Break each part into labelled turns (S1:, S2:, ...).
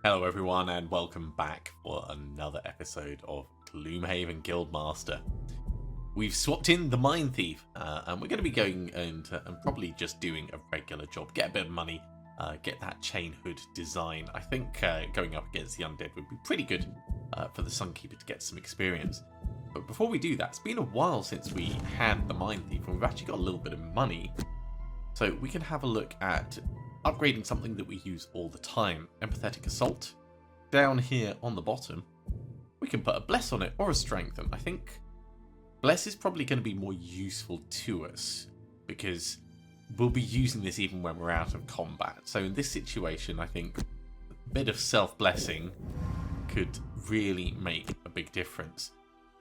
S1: Hello everyone and welcome back for another episode of Gloomhaven Guildmaster. We've swapped in the Mindthief and we're going to be going and probably just doing a regular job. Get a bit of money, get that chain hood design. I think going up against the undead would be pretty good for the Sunkeeper to get some experience. But before we do that, it's been a while since we had the Mindthief and we've actually got a little bit of money. So we can have a look at upgrading something that we use all the time, Empathetic Assault. Down here on the bottom, we can put a Bless on it or a Strengthen. I think Bless is probably going to be more useful to us because we'll be using this even when we're out of combat. So in this situation, I think a bit of self-blessing could really make a big difference.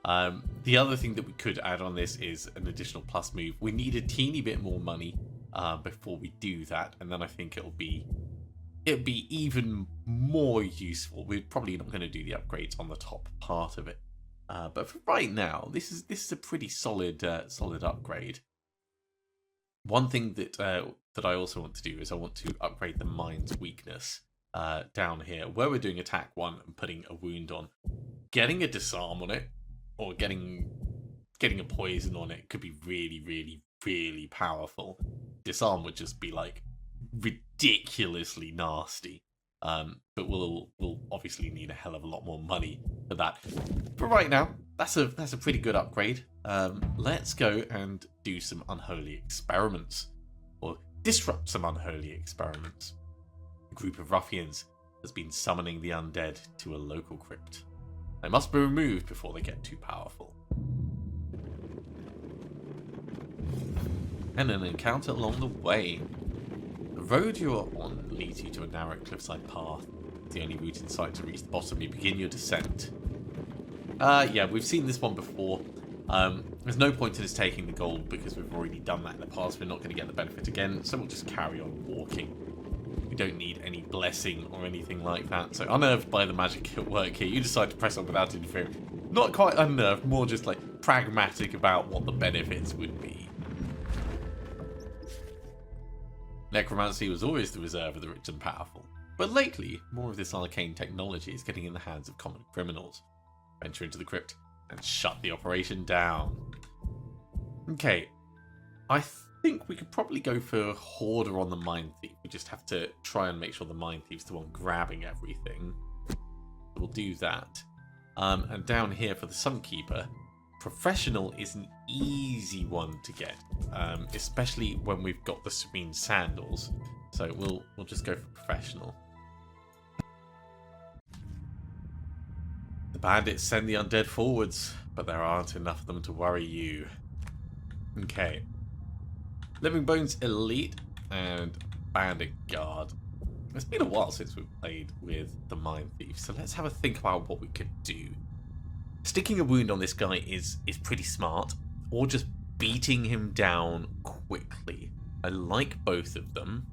S1: The other thing that we could add on this is an additional plus move. We need a teeny bit more money before we do that, and then I think it'll be even more useful. We're probably not going to do the upgrades on the top part of it, but for right now, this is a pretty solid upgrade. One thing that I also want to do is I want to upgrade the mind's weakness down here, where we're doing attack 1 and putting a wound on. Getting a disarm on it, or getting a poison on it could be really powerful. Disarm would just be like ridiculously nasty, but we'll obviously need a hell of a lot more money for that. But right now, that's a pretty good upgrade. Let's go and do some unholy experiments, or disrupt some unholy experiments. A group of ruffians has been summoning the undead to a local crypt. They must be removed before they get too powerful. And an encounter along the way. The road you are on leads you to a narrow cliffside path. It's the only route in sight to reach the bottom. You begin your descent. Yeah, we've seen this one before. There's no point in us taking the gold because we've already done that in the past. We're not going to get the benefit again, so we'll just carry on walking. We don't need any blessing or anything like that. So unnerved by the magic at work here, you decide to press on without interfering. Not quite unnerved, more just like pragmatic about what the benefits would be. Necromancy was always the reserve of the rich and powerful, but lately, more of this arcane technology is getting in the hands of common criminals. Venture into the crypt and shut the operation down. Okay, I think we could probably go for Hoarder on the Mindthief. We just have to try and make sure the Mindthief's the one grabbing everything. We'll do that. And down here for the Sunkeeper, Professional is an easy one to get, especially when we've got the Serene Sandals. So we'll just go for Professional. The bandits send the undead forwards, but there aren't enough of them to worry you. Okay. Living Bones Elite and Bandit Guard. It's been a while since we've played with the Mindthief, so let's have a think about what we could do. Sticking a wound on this guy is pretty smart, or just beating him down quickly. I like both of them.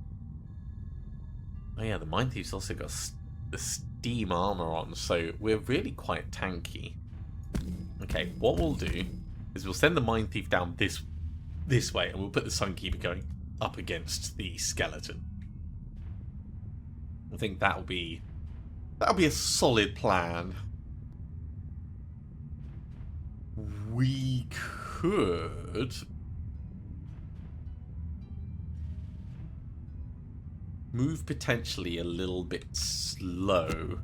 S1: Oh yeah, the Mindthief's also got the steam armor on, so we're really quite tanky. Okay, what we'll do is we'll send the Mindthief down this way, and we'll put the Sunkeeper going up against the skeleton. I think that'll be a solid plan. We could move potentially a little bit slow.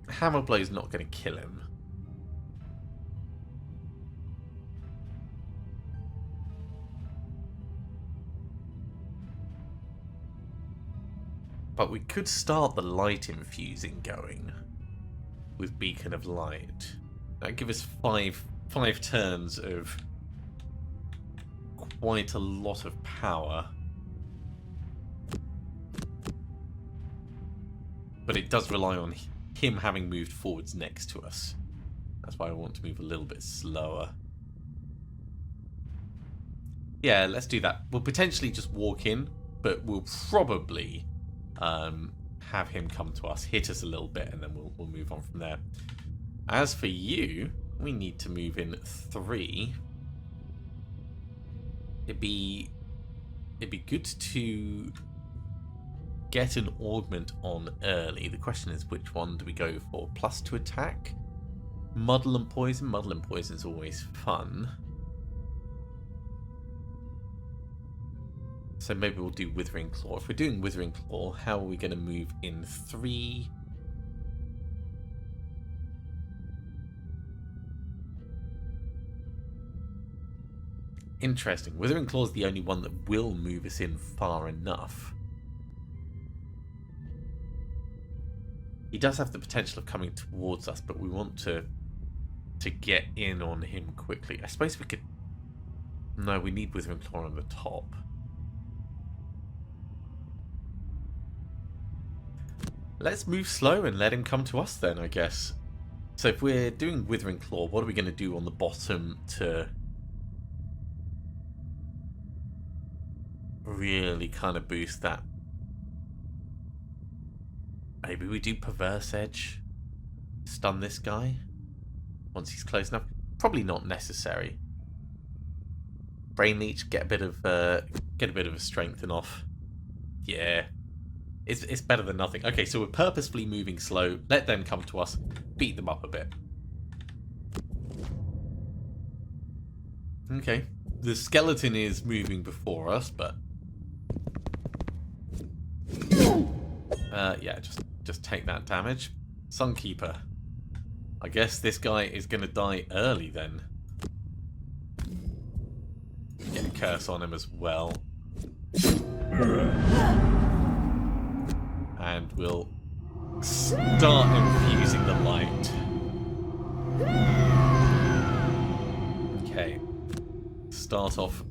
S1: Hammer Blow's not going to kill him. But we could start the light infusing going with Beacon of Light. That'd give us five turns of quite a lot of power. But it does rely on him having moved forwards next to us. That's why I want to move a little bit slower. Yeah, let's do that. We'll potentially just walk in, but we'll probably have him come to us, hit us a little bit, and then we'll move on from there. As for you, we need to move in 3. It'd be it'd be good to get an augment on early. The question is, which one do we go for? Plus to attack? Muddle and poison? Muddle and poison is always fun. So maybe we'll do Withering Claw. If we're doing Withering Claw, how are we going to move in 3? Interesting. Withering Claw is the only one that will move us in far enough. He does have the potential of coming towards us, but we want to get in on him quickly. I suppose we could... No, we need Withering Claw on the top. Let's move slow and let him come to us then, I guess. So if we're doing Withering Claw, what are we going to do on the bottom to really kind of boost that? Maybe we do Perverse Edge. Stun this guy once he's close enough. Probably not necessary. Brain Leech, get a bit of a strengthen off. Yeah. It's better than nothing. Okay, so we're purposefully moving slow. Let them come to us. Beat them up a bit. Okay. The skeleton is moving before us, but... yeah, just take that damage. Sunkeeper. I guess this guy is going to die early then. Get a curse on him as well. And we'll start infusing the light. Okay. Start off.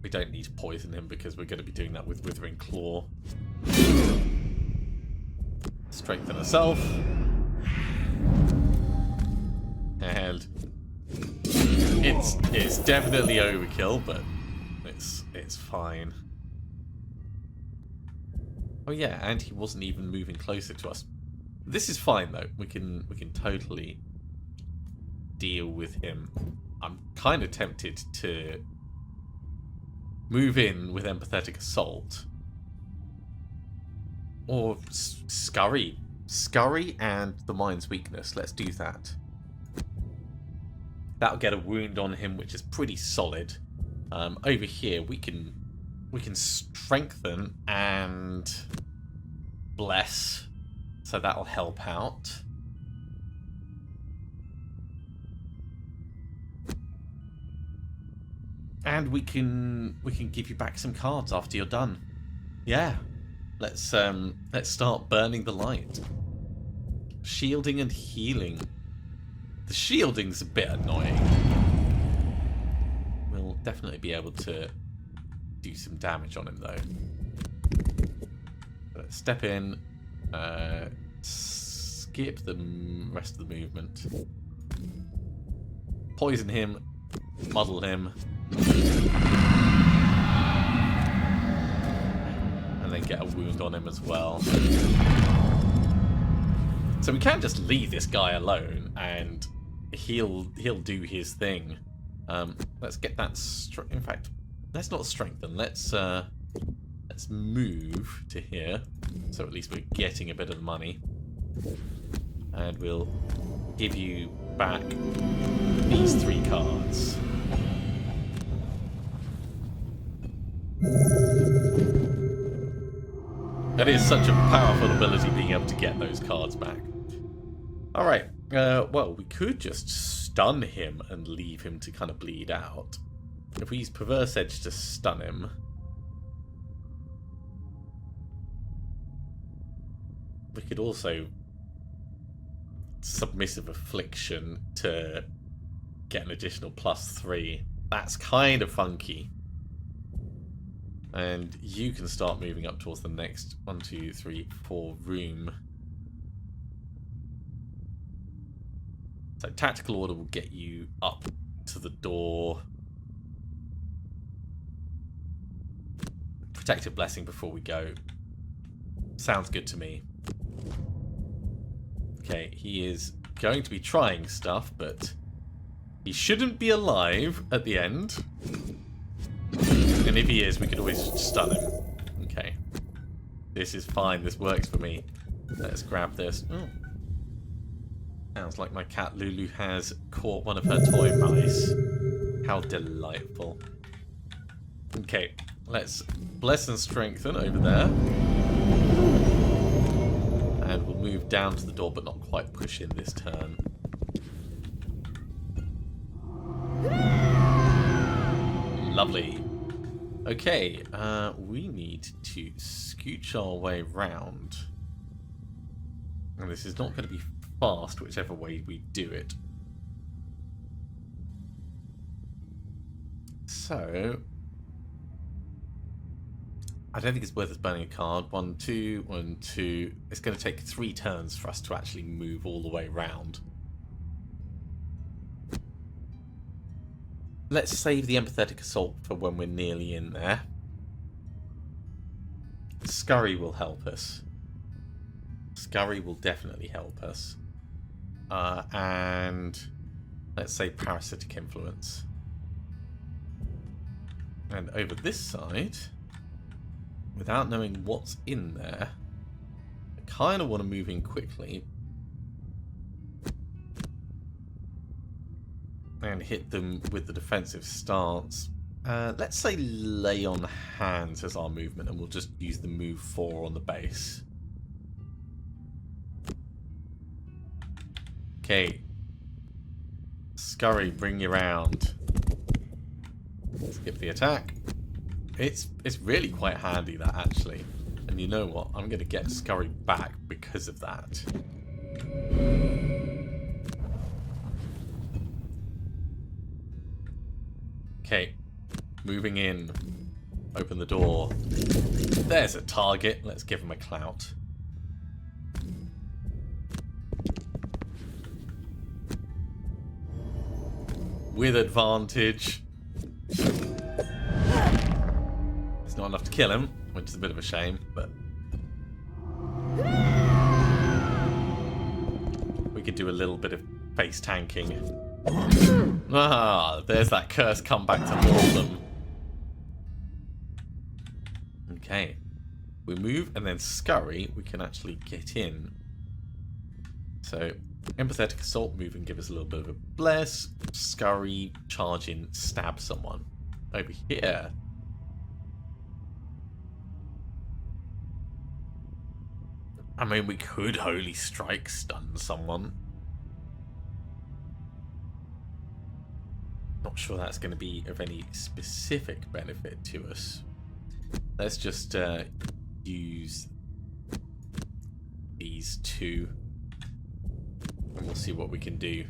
S1: We don't need to poison him because we're going to be doing that with Withering Claw. Strengthen herself. And it's definitely overkill, but it's fine. Oh yeah, and he wasn't even moving closer to us. This is fine though. We can totally deal with him. I'm kind of tempted to move in with Empathetic Assault. Or Scurry. Scurry and the Mind's Weakness. Let's do that. That'll get a wound on him, which is pretty solid. Over here, we can strengthen and bless, so that'll help out. And we can give you back some cards after you're done. Yeah, let's start burning the light. Shielding and healing. The shielding's a bit annoying. We'll definitely be able to do some damage on him though. Let's step in, skip the rest of the movement, poison him, muddle him, and then get a wound on him as well. So we can just leave this guy alone and he'll do his thing. Let's get that. In fact, let's not strengthen. Let's move to here, so at least we're getting a bit of money, and we'll give you back these 3 cards. That is such a powerful ability, being able to get those cards back. All right. Well, we could just stun him and leave him to kind of bleed out. If we use Perverse Edge to stun him, we could also Submissive Affliction to get an additional +3. That's kind of funky. And you can start moving up towards the next 1, 2, 3, 4 room. So Tactical Order will get you up to the door. Protective Blessing before we go. Sounds good to me. Okay, he is going to be trying stuff, but he shouldn't be alive at the end. And if he is, we could always stun him. Okay. This is fine. This works for me. Let's grab this. Oh. Sounds like my cat Lulu has caught one of her toy mice. How delightful. Okay, let's bless and strengthen over there. And we'll move down to the door, but not quite push in this turn. Lovely. Okay, we need to scooch our way round. And this is not going to be fast, whichever way we do it. So, I don't think it's worth us burning a card. 1, 2, 1, 2. It's going to take 3 turns for us to actually move all the way round. Let's save the empathetic assault for when we're nearly in there. Scurry will help us. Scurry will definitely help us. And let's say parasitic influence. And over this side, without knowing what's in there, I kind of want to move in quickly and hit them with the defensive stance. Let's say lay on hands as our movement, and we'll just use the move 4 on the base. Okay. Scurry, bring you round. Skip the attack. It's really quite handy, that, actually. And you know what? I'm going to get Scurry back because of that. Okay. Moving in. Open the door. There's a target. Let's give him a clout. With advantage. It's not enough to kill him, which is a bit of a shame, but we could do a little bit of face tanking. Ah, there's that curse come back to haunt them. Okay. We move and then scurry, we can actually get in. So, empathetic assault, move and give us a little bit of a bless. Scurry, charge in, stab someone. Over here. I mean, we could Holy Strike stun someone. Not sure that's going to be of any specific benefit to us. Let's just use these 2. And we'll see what we can do.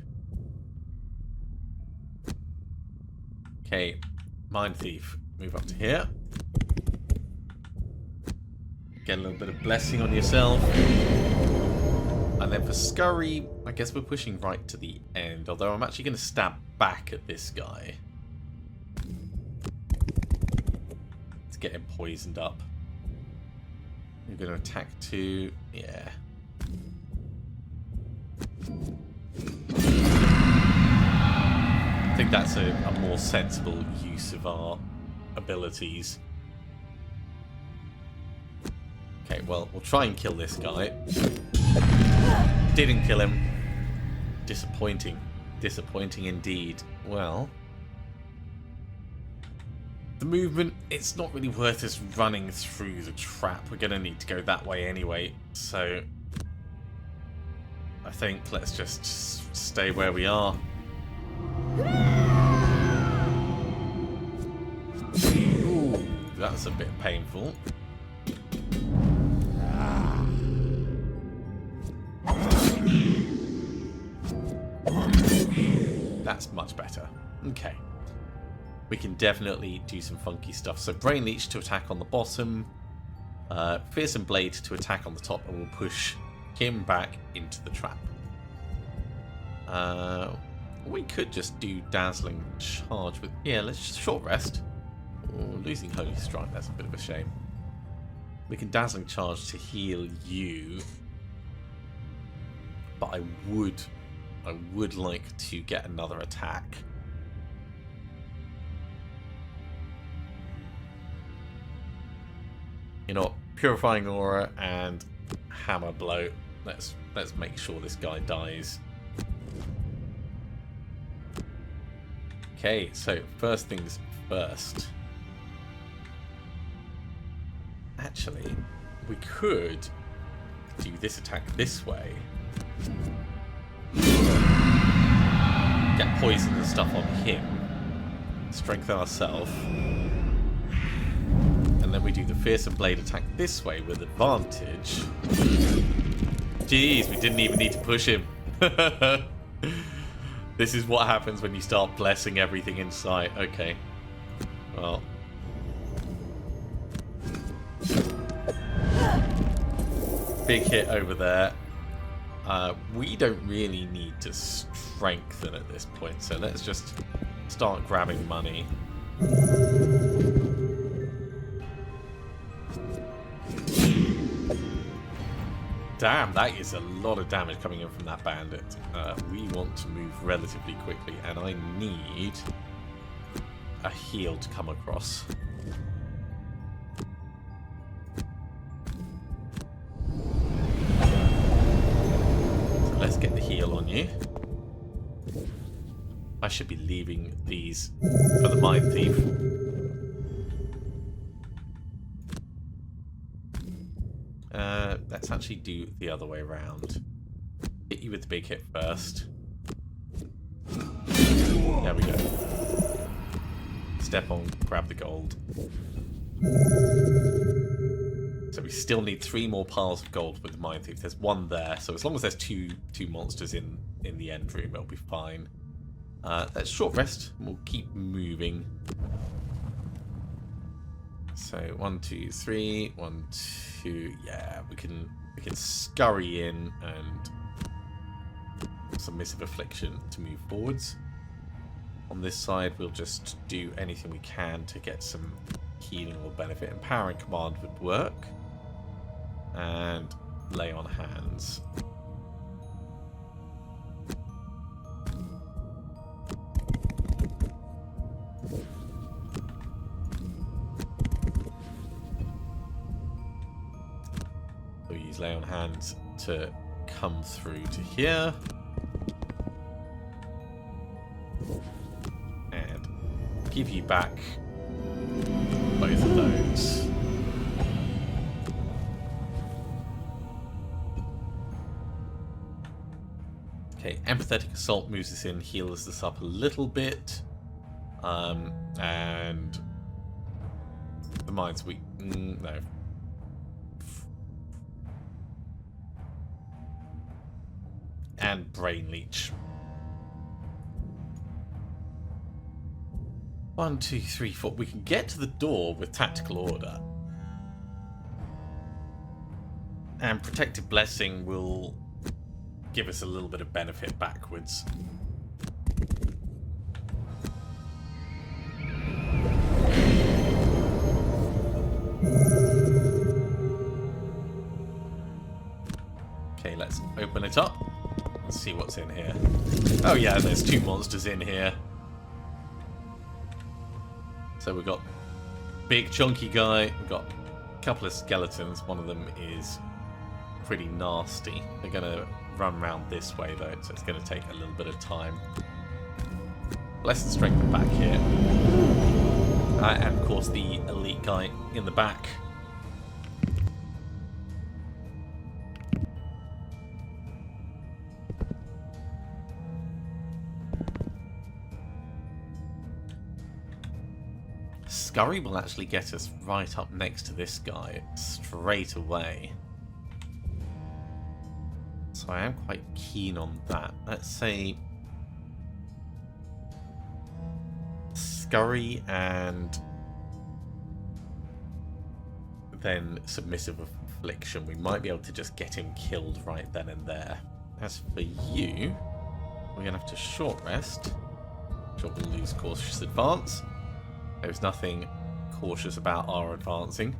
S1: Okay, Mindthief, move up to here. Get a little bit of blessing on yourself. And then for Scurry, I guess we're pushing right to the end. Although I'm actually going to stab back at this guy. Let's get him poisoned up. You're going to attack 2. Yeah. I think that's a more sensible use of our abilities. Okay, well, we'll try and kill this guy. Didn't kill him. Disappointing. Disappointing indeed. Well, the movement, it's not really worth us running through the trap. We're going to need to go that way anyway. So, I think let's just stay where we are. Ooh, that's a bit painful. That's much better. Okay. We can definitely do some funky stuff. So Brain Leech to attack on the bottom. Fearsome Blade to attack on the top. And we'll push him back into the trap. We could just do Dazzling Charge with... Yeah, let's just short rest. Ooh, losing Holy Strike, that's a bit of a shame. We can Dazzling Charge to heal you. But I would like to get another attack. You know what? Purifying Aura and Hammer Blow. Let's make sure this guy dies. Okay, so first things first. Actually, we could do this attack this way. Get poison and stuff on him. Strengthen ourselves. And then we do the Fearsome Blade attack this way with advantage. Jeez, we didn't even need to push him. This is what happens when you start blessing everything in sight. Okay. Well. Big hit over there. We don't really need to strengthen at this point, so let's just start grabbing money. Damn, that is a lot of damage coming in from that bandit. We want to move relatively quickly, and I need a heal to come across. So let's get the heal on you. I should be leaving these for the Mindthief. Let's actually do the other way around. Hit you with the big hit first. There we go. Step on, grab the gold. So we still need 3 more piles of gold with the Mindthief. There's 1 there, so as long as there's two monsters in the end room, it'll be fine. Let's short rest, and we'll keep moving. So 1, 2, 3, 1, 2. Yeah, we can scurry in and Submissive Affliction to move forwards. On this side, we'll just do anything we can to get some healing or benefit. Empowering Command would work, and Lay on Hands. We'll use Lay on Hands to come through to here. And give you back both of those. Okay, Empathetic Assault moves us in, heals us up a little bit. And the mind's weak. No. And Brain Leech. 1, 2, 3, 4. We can get to the door with Tactical Order. And Protective Blessing will give us a little bit of benefit backwards. Okay, let's open it up. Let's see what's in here. Oh yeah, there's 2 monsters in here. So we've got big chunky guy, we've got a couple of skeletons. One of them is pretty nasty. They're going to run around this way though, so it's going to take a little bit of time. Blessed Strength back here. And of course the elite guy in the back. Scurry will actually get us right up next to this guy straight away. So I am quite keen on that. Let's say Scurry and then Submissive Affliction. We might be able to just get him killed right then and there. As for you, we're going to have to short rest. Sure, we'll lose Cautious Advance. There's nothing cautious about our advancing.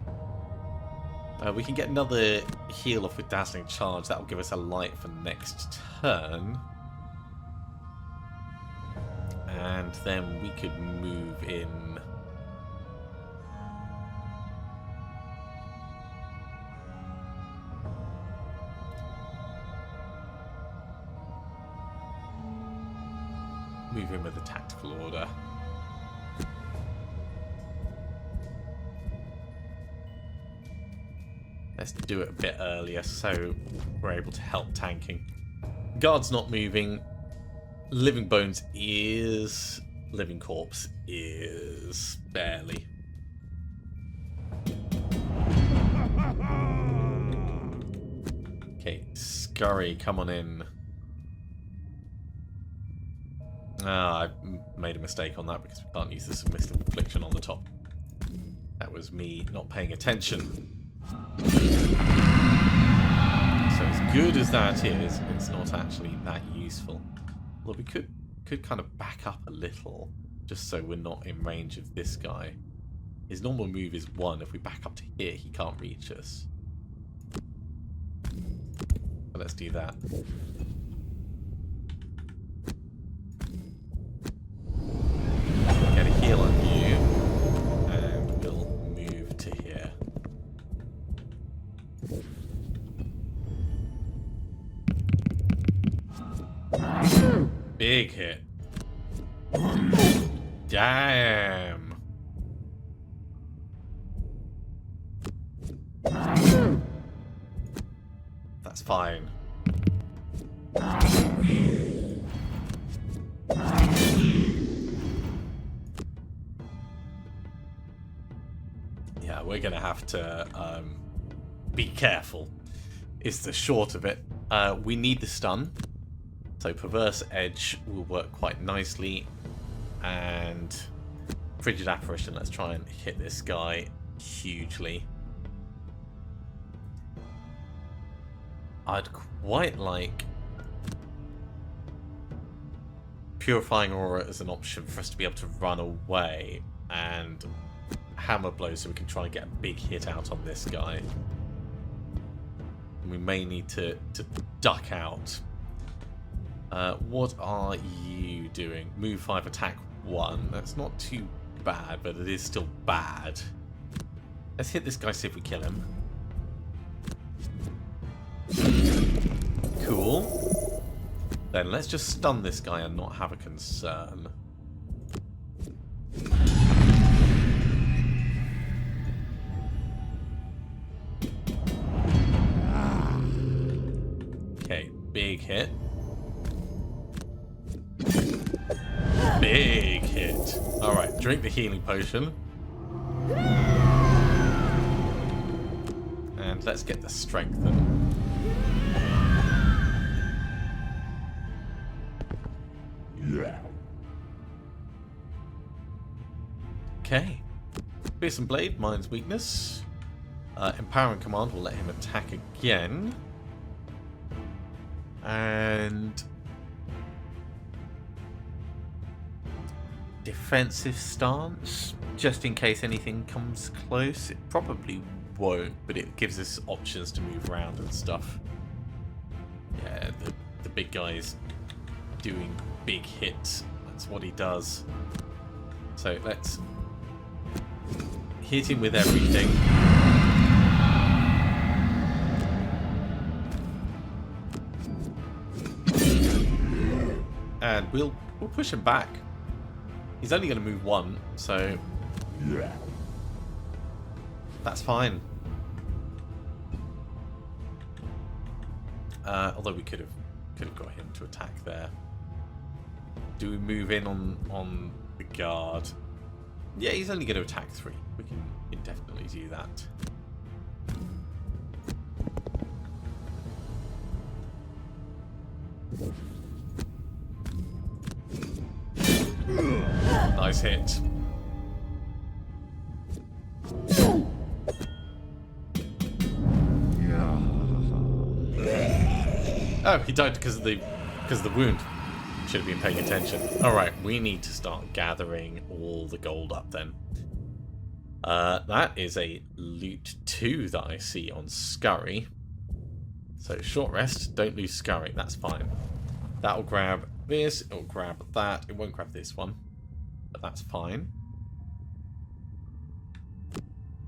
S1: We can get another heal off with Dazzling Charge. That will give us a light for next turn. And then we could move in. move in with a tactical order. Let's do it a bit earlier so we're able to help tanking. Guard's not moving. Living Bones is... Living Corpse is... barely. Okay, Scurry, come on in. I made a mistake on that because we can't use the Submissive Affliction on the top. That was me not paying attention. So as good as that is, it's not actually that useful. Well, we could kind of back up a little, just so we're not in range of this guy. His normal move is 1. If we back up to here, he can't reach us. But let's do that. Get a heal on you, and we'll move to here. Big hit. Damn. That's fine. Yeah, we're gonna have to be careful, is the short of it. We need the stun. So Perverse Edge will work quite nicely, and Frigid Apparition, let's try and hit this guy hugely. I'd quite like Purifying Aura as an option for us to be able to run away, and Hammer Blow so we can try and get a big hit out on this guy. We may need to duck out. What are you doing? Move 5, attack 1. That's not too bad, but it is still bad. Let's hit this guy, see if we kill him. Cool. Then let's just stun this guy and not have a concern. Okay, big hit. Big hit. Alright, drink the healing potion. And let's get the strengthen. Okay. Fearsome Blade, Mind's Weakness. Empowering Command will let him attack again. And defensive stance, just in case anything comes close. It probably won't, but it gives us options to move around and stuff. Yeah, the big guy's doing big hits. That's what he does. So let's hit him with everything. And we'll push him back. He's only going to move 1, so that's fine. Although we could have got him to attack there. Do we move in on the guard? Yeah, he's only going to attack 3. We can definitely do that. Nice hit. Oh, he died because of the wound. Should have been paying attention. Alright, we need to start gathering all the gold up then. That is a loot 2 that I see on Scurry. So short rest, don't lose Scurry, that's fine. That'll grab this, it'll grab that, it won't grab this one. But that's fine.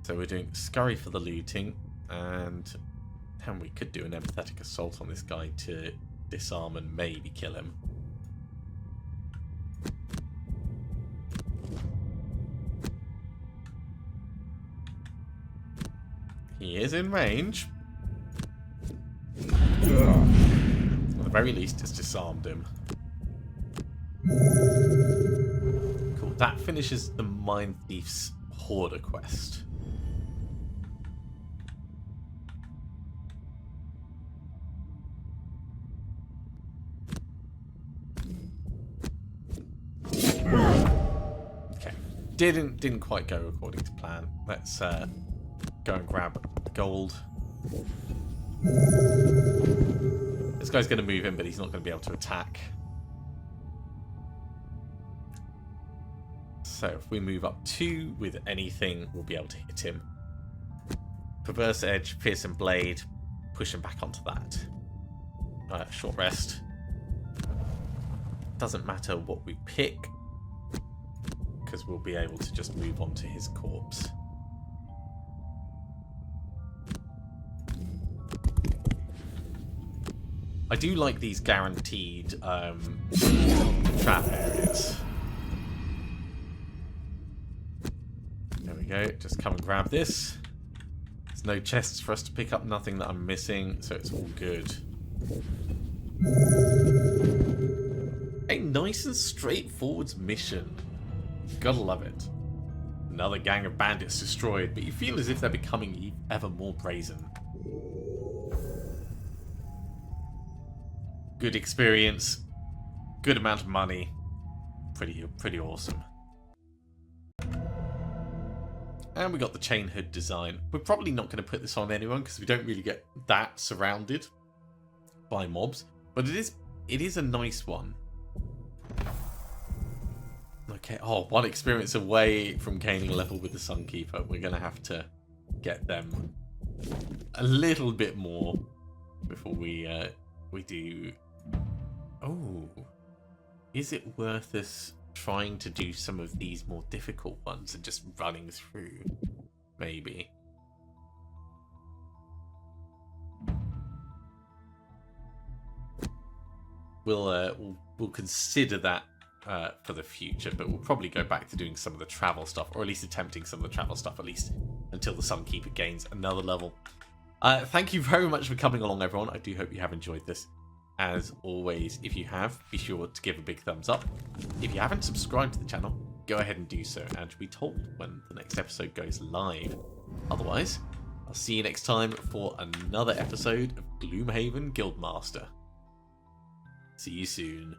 S1: So we're doing Scurry for the looting, and we could do an empathetic assault on this guy to disarm and maybe kill him. He is in range. At the very least, it's disarmed him. Cool. That finishes the Mindthief's Hoarder quest. Okay. Didn't quite go according to plan. Let's go and grab gold. This guy's going to move in, but he's not going to be able to attack. So if we move up 2 with anything, we'll be able to hit him. Perverse Edge, Fearsome Blade, push him back onto that. Short rest. Doesn't matter what we pick, because we'll be able to just move on to his corpse. I do like these guaranteed trap areas. There we go, just come and grab this. There's no chests for us to pick up, nothing that I'm missing, so it's all good. A nice and straightforward mission. Gotta love it. Another gang of bandits destroyed, but you feel as if they're becoming ever more brazen. Good experience, good amount of money, pretty awesome. And we got the chain hood design. We're probably not going to put this on anyone because we don't really get that surrounded by mobs, but it is a nice one. Okay, one experience away from gaining a level with the Sunkeeper. We're going to have to get them a little bit more before we do. Oh, is it worth us trying to do some of these more difficult ones and just running through? Maybe. We'll consider that for the future, but we'll probably go back to doing some of the travel stuff, or at least attempting some of the travel stuff, at least until the Sunkeeper gains another level. Thank you very much for coming along, everyone. I do hope you have enjoyed this. As always, if you have, be sure to give a big thumbs up. If you haven't subscribed to the channel, go ahead and do so, and be told when the next episode goes live. Otherwise, I'll see you next time for another episode of Gloomhaven Guildmaster. See you soon.